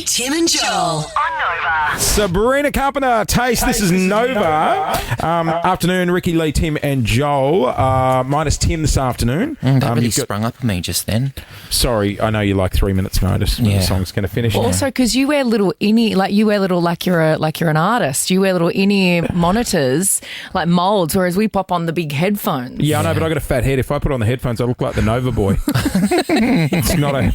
Tim and Joel on Nova. Sabrina Carpenter, Taste. This is Nova. Afternoon, Ricky, Lee, Tim and Joel. Minus Tim this afternoon. That really sprung up at me just then. Sorry, I know you like 3 minutes notice when the song's going to finish. Also, because you wear little like you're an artist. You wear little in-ear monitors, like molds, whereas we pop on the big headphones. Yeah, I know, but I got a fat head. If I put on the headphones, I look like the Nova boy. It's not a...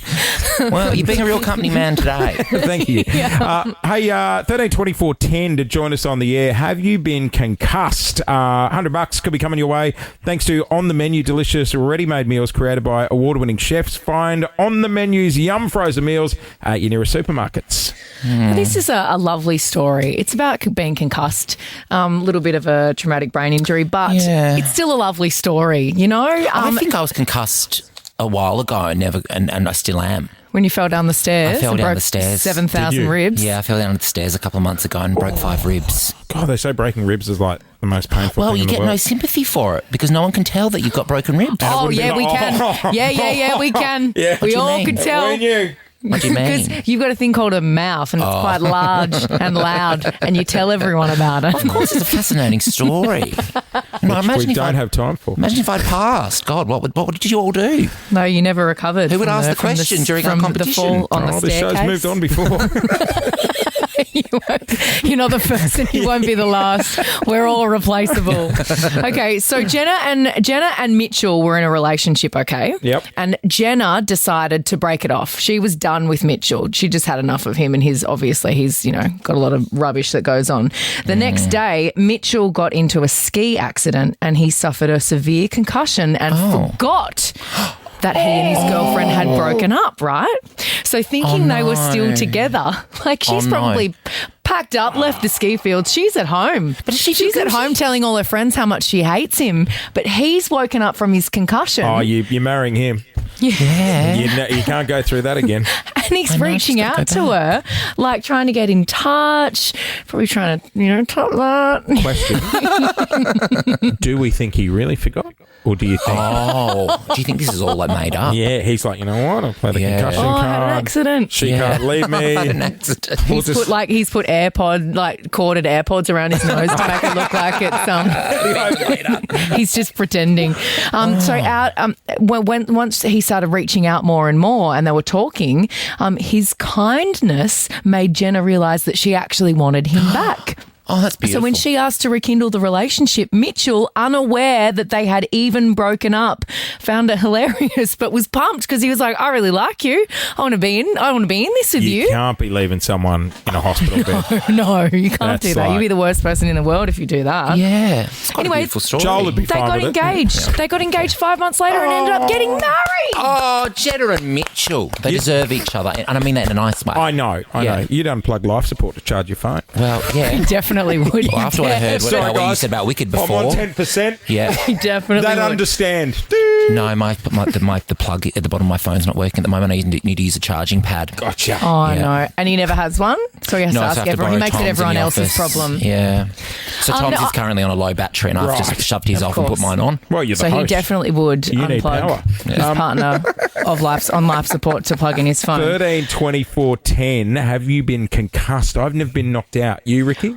Well, you're being a real company man today. Thank you. Hey, 13-24-10 to join us on the air. Have you been concussed? $100 could be coming your way thanks to On The Menu delicious ready-made meals created by award-winning chefs. Find On The Menu's yum frozen meals at your nearest supermarkets. This is a lovely story. It's about being concussed, a little bit of a traumatic brain injury, but it's still a lovely story, you know? I think I was concussed a while ago and I still am. When you fell down the stairs? I fell and down broke the stairs. 7,000 ribs? Yeah, I fell down the stairs a couple of months ago and broke 5 ribs. God, they say breaking ribs is like the most painful Well, thing you in the get world. no sympathy for it because no one can tell that you've got broken ribs. Oh, yeah, we can. Yeah, we can. Yeah. We What do you all mean? can tell. We knew. What do you mean? Because you've got a thing called a mouth and it's quite large and loud and you tell everyone about it. Of course, it's a fascinating story. No, Which we don't have time for. Imagine if I'd passed. God, what did you all do? No, you never recovered. Who would from ask the question during our from competition? The fall on the Oh, this staircase. show's moved on before. You're not the first and you won't be the last. We're all replaceable. Okay, so Jenna and Mitchell were in a relationship, okay? Yep. And Jenna decided to break it off. She was done with Mitchell. She just had enough of him and he's got a lot of rubbish that goes on. The next day, Mitchell got into a ski accident and he suffered a severe concussion and forgot that he and his girlfriend had broken up, right? So thinking they were still together, like she's probably packed up, left the ski field. She's at home. But she's at home telling all her friends how much she hates him. But he's woken up from his concussion. Oh, you're marrying him. Yeah. You can't go through that again. And he's reaching out to her, like trying to get in touch, probably trying to, top that. Question. Do we think he really forgot? Or do you think... Do you think this is all like made up? Yeah, he's like, you know what? I'll play the concussion Oh, I card. had an accident. She can't leave me. An accident. He's put corded AirPods around his nose to make it look like it's he's just pretending. Once he started reaching out more and more, and they were talking, his kindness made Jenna realise that she actually wanted him back. Oh, that's beautiful. So when she asked to rekindle the relationship, Mitchell, unaware that they had even broken up, found it hilarious, but was pumped because he was like, "I really like you. I want to be in this with you." You can't be leaving someone in a hospital bed. No, you can't That's do that. like- You'd be the worst person in the world if you do that. Yeah. It's quite Anyway, a beautiful story. Joel would be They fine got with it. engaged. They got engaged 5 months later and ended up getting married. Oh, Jenna and Mitchell. They deserve each other. And I mean that in a nice way. I know. You'd unplug life support to charge your phone. Well, yeah. Definitely would. Well, after what I heard what you said about Wicked before. I'm on 10%. Yeah. Definitely That would. understand. No, the plug at the bottom of my phone's not working at the moment. I need to use a charging pad. Gotcha. Oh, Yeah. no. And he never has one? So he has to I ask have to everyone. He borrow makes it Tom's in everyone the else's office. problem. Yeah. So Tom's no, is currently on a low battery and I've just shoved his off and put course. mine on. Well, you're the So he host. definitely would You need power. unplug his partner on life support to plug in his phone. 13-24-10. Have you been concussed? I've never been knocked out. You, Ricky?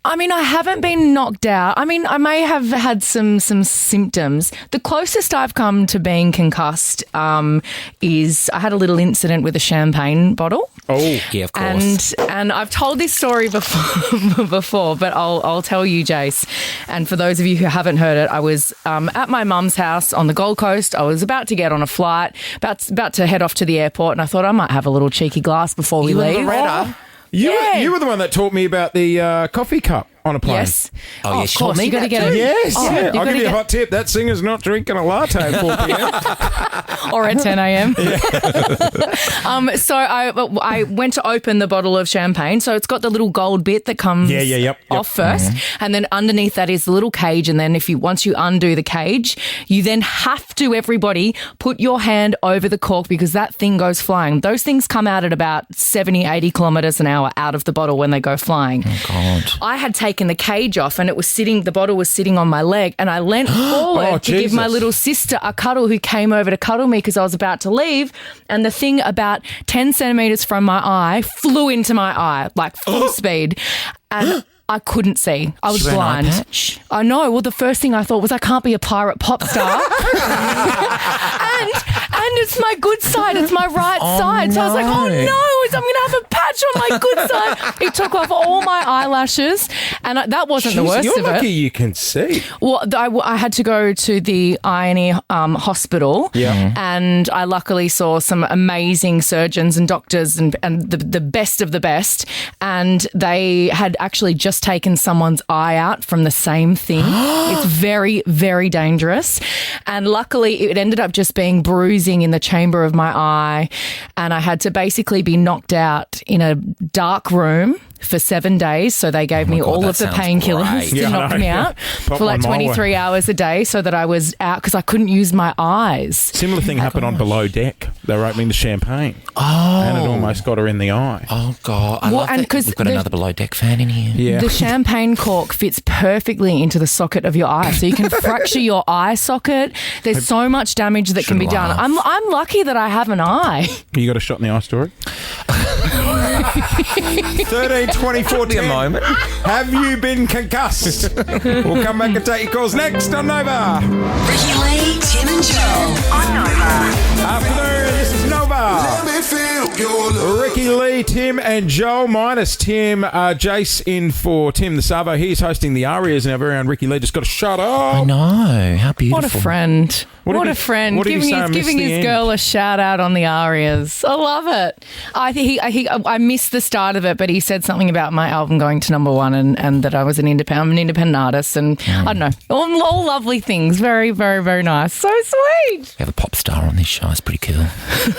I mean, I haven't been knocked out. I mean, I may have had some symptoms. The closest I've come to being concussed is I had a little incident with a champagne bottle. Oh, Yeah, of course. And I've told this story before, but I'll tell you, Jace. And for those of you who haven't heard it, I was at my mum's house on the Gold Coast. I was about to get on a flight, about to head off to the airport, and I thought I might have a little cheeky glass before we You and leave. Loretta? you were the one that taught me about the coffee cup on a plane. Yes. Oh, yeah, of she told course. me You got to that get too. it. Yes, Oh, yeah. you've I'll gotta give you a get- hot tip. That singer's not drinking a latte at 4 p.m. or at 10 a.m. So I went to open the bottle of champagne. So it's got the little gold bit that comes off first. And then underneath that is the little cage. And then once you undo the cage, you then have to, everybody, put your hand over the cork because that thing goes flying. Those things come out at about 70, 80 kilometres an hour out of the bottle when they go flying. God. I had taken the cage off and the bottle was sitting on my leg, and I leant forward to give my Jesus. little sister a cuddle, who came over to cuddle me because I was about to leave, and the thing about 10 centimetres from my eye flew into my eye, like full speed, and I couldn't see. I was She wear an eye blind. patch? I know. Well, the first thing I thought was I can't be a pirate pop star. and it's my good side. It's my right side. So I was like, oh no, I'm going to have a patch on my good side. He took off all my eyelashes, and that wasn't the worst You're of lucky it. you can see. Well, I had to go to the Eye hospital, and I luckily saw some amazing surgeons and doctors and the best of the best, and they had actually just taken someone's eye out from the same thing. It's very, very dangerous, and luckily it ended up just being bruising in the chamber of my eye, and I had to basically be knocked out in a dark room for 7 days. So they gave me God, all that of the sounds painkillers great. to Yeah, I knock know. me out Pop for like one my way. 23 hours a day, so that I was out because I couldn't use my eyes. Similar thing happened on Below Deck. They were opening the champagne. Oh. And it almost got her in the eye. Oh, God. I Well, love and that 'cause we've got the- another Below Deck fan in here. Yeah. The champagne cork fits perfectly into the socket of your eye, so you can fracture your eye socket. There's so much damage that can be Shouldn't done. laugh. I'm lucky that I have an eye. You got a shot in the eye story? 13, 24, Be a 10. moment. Have you been concussed? We'll come back and take your calls next on Nova. Ricky Lee, Tim and Joel on Nova. Afternoon, this is Nova. Ricky Lee, Tim and Joel, minus Tim. Jace in for Tim the Savo. He's hosting the Arias, and our very own Ricky Lee just got to shut I up. know. How beautiful. What a friend. What What did a he- friend. what did he Giving say? I his, missed giving the his end. girl a shout out on the Arias. I love it. I missed the start of it, but he said something about my album going to number one and that I was I'm an independent artist, and I don't know. All lovely things. Very, very, very nice. So sweet. We have a pop star on this show. It's pretty cool.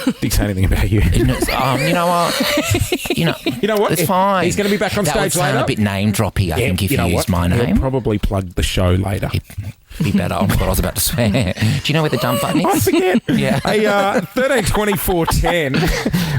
Did he say anything about you? You know what? You know what? It's fine. He's going to be back on that would stage sound later. a bit name droppy, I think, if you, use my He'll name. probably plug the show later. Be better. Oh my God, I was about to swear. Do you know where the dump button I is? forget. Yeah. Hey, 13, 24, 10.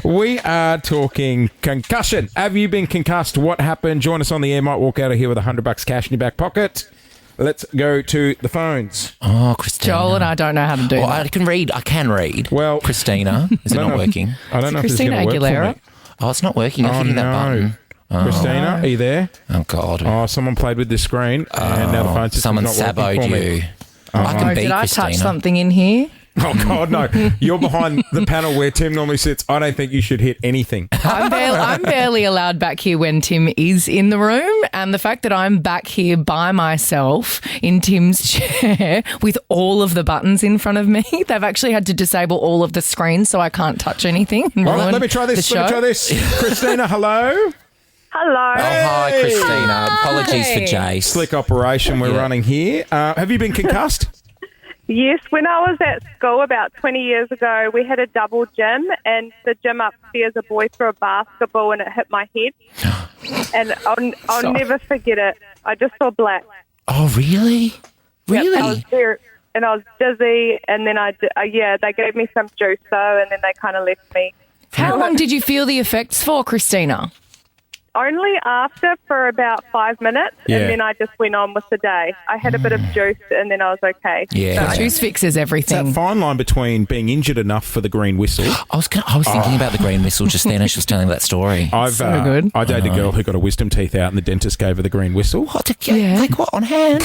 We are talking concussion. Have you been concussed? What happened? Join us on the air. Might walk out of here with $100 cash in your back pocket. Let's go to the phones. Oh, Christina. Joel and I don't know how to do Well, that. I can read. I can read. Well, Christina. Is it I don't not know. working? I don't know if this is Christina going to work Aguilera. for me. Oh, it's not working. I'm hitting that button. Christina, are you there? Oh, God. Oh, someone played with this screen, and now the phone system's Someone not working saboed for me. you. I can Oh, beat did I Christina. touch something in here? Oh, God, no. You're behind the panel where Tim normally sits. I don't think you should hit anything. I'm barely allowed back here when Tim is in the room, and the fact that I'm back here by myself in Tim's chair with all of the buttons in front of me, they've actually had to disable all of the screens so I can't touch anything. And All right, ruin let me try this. the Let me show. try this. Christina, hello. Hello. Oh, hi, Hey! Christina. Apologies for Jace. Slick operation we're running here. Have you been concussed? Yes, when I was at school about 20 years ago, we had a double gym, and the gym upstairs, a boy threw a basketball and it hit my head. And I'll never forget it. I just saw black. Oh, really? Yep, Really? I was there, and I was dizzy, and then they gave me some juice though, and then they kind of left me. How long did you feel the effects for, Christina? Only after for about 5 minutes, Yeah. and then I just went on with the day. I had a bit of juice, and then I was okay. Yeah. Juice fixes That everything. fine line between being injured enough for the green whistle. I was thinking about the green whistle just then as she was telling that story. I've good. I dated a girl who got a wisdom teeth out and the dentist gave her the green whistle. What? Yeah. Like what? On hand?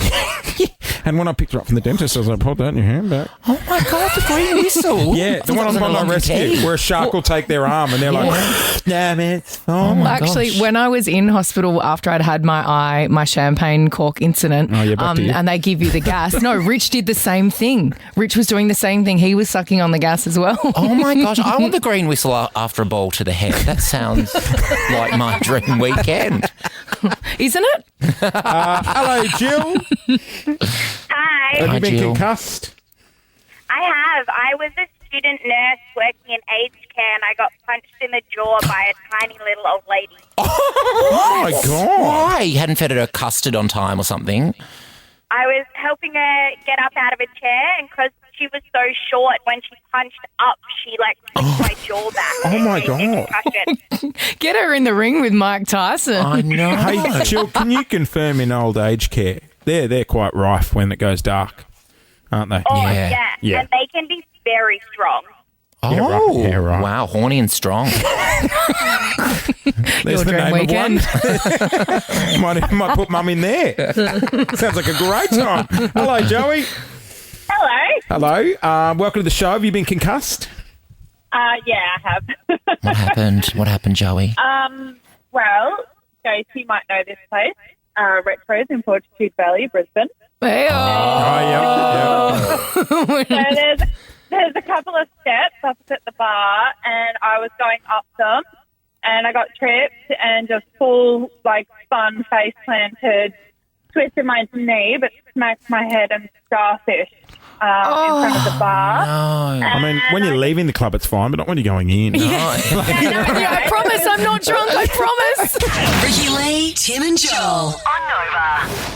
And when I picked her up from the dentist, I was like, hold that in your hand back. Oh my God, the green whistle. Yeah, I the thought one that was on an Bondi alarm Rescue tea. where a shark will take their arm and they're like, nah, man, it's fine. my Actually, gosh. when I was in hospital after I'd had my champagne cork incident, Oh, yeah, back to you. and they give you the gas. No, Rich did the same thing. Rich was doing the same thing. He was sucking on the gas as well. Oh my gosh, I want the green whistle after a ball to the head. That sounds like my dream weekend. Isn't it? Hello, Jill. Hi, Have Hi, you been Jill. concussed? I have. I was a student nurse working in aged care, and I got punched in the jaw by a tiny little old lady. Oh, my God. Why? You hadn't fed her a custard on time or something? I was helping her get up out of a chair, and because she was so short. When she punched up, she like flicked my jaw back. Oh, my It gave me a God. concussion. Get her in the ring with Mike Tyson. I know. Hey, Jill, can you confirm in old age care, they're quite rife when it goes dark, aren't they? Oh, Yeah. yeah. Yeah. And they can be very strong. Oh, Yeah, right. wow, horny and strong. There's Your the dream name weekend. of one. might put mum in there. Sounds like a great time. Hello, Joey. Hello. Hello. Welcome to the show. Have you been concussed? Yeah, I have. What happened? What happened, Joey? Well, Josie might know this place. Retro's in Fortitude Valley, Brisbane. Hey, Oh, yeah. So there's a couple of steps opposite the bar, and I was going up them, and I got tripped and just full, spun, face planted, twisted my knee, but smacked my head and starfish in front of the bar. No. I mean, when you're leaving the club, it's fine, but not when you're going in. Yeah, I promise I'm not drunk. I promise. Ricky Lee, Tim and Joel on Nova.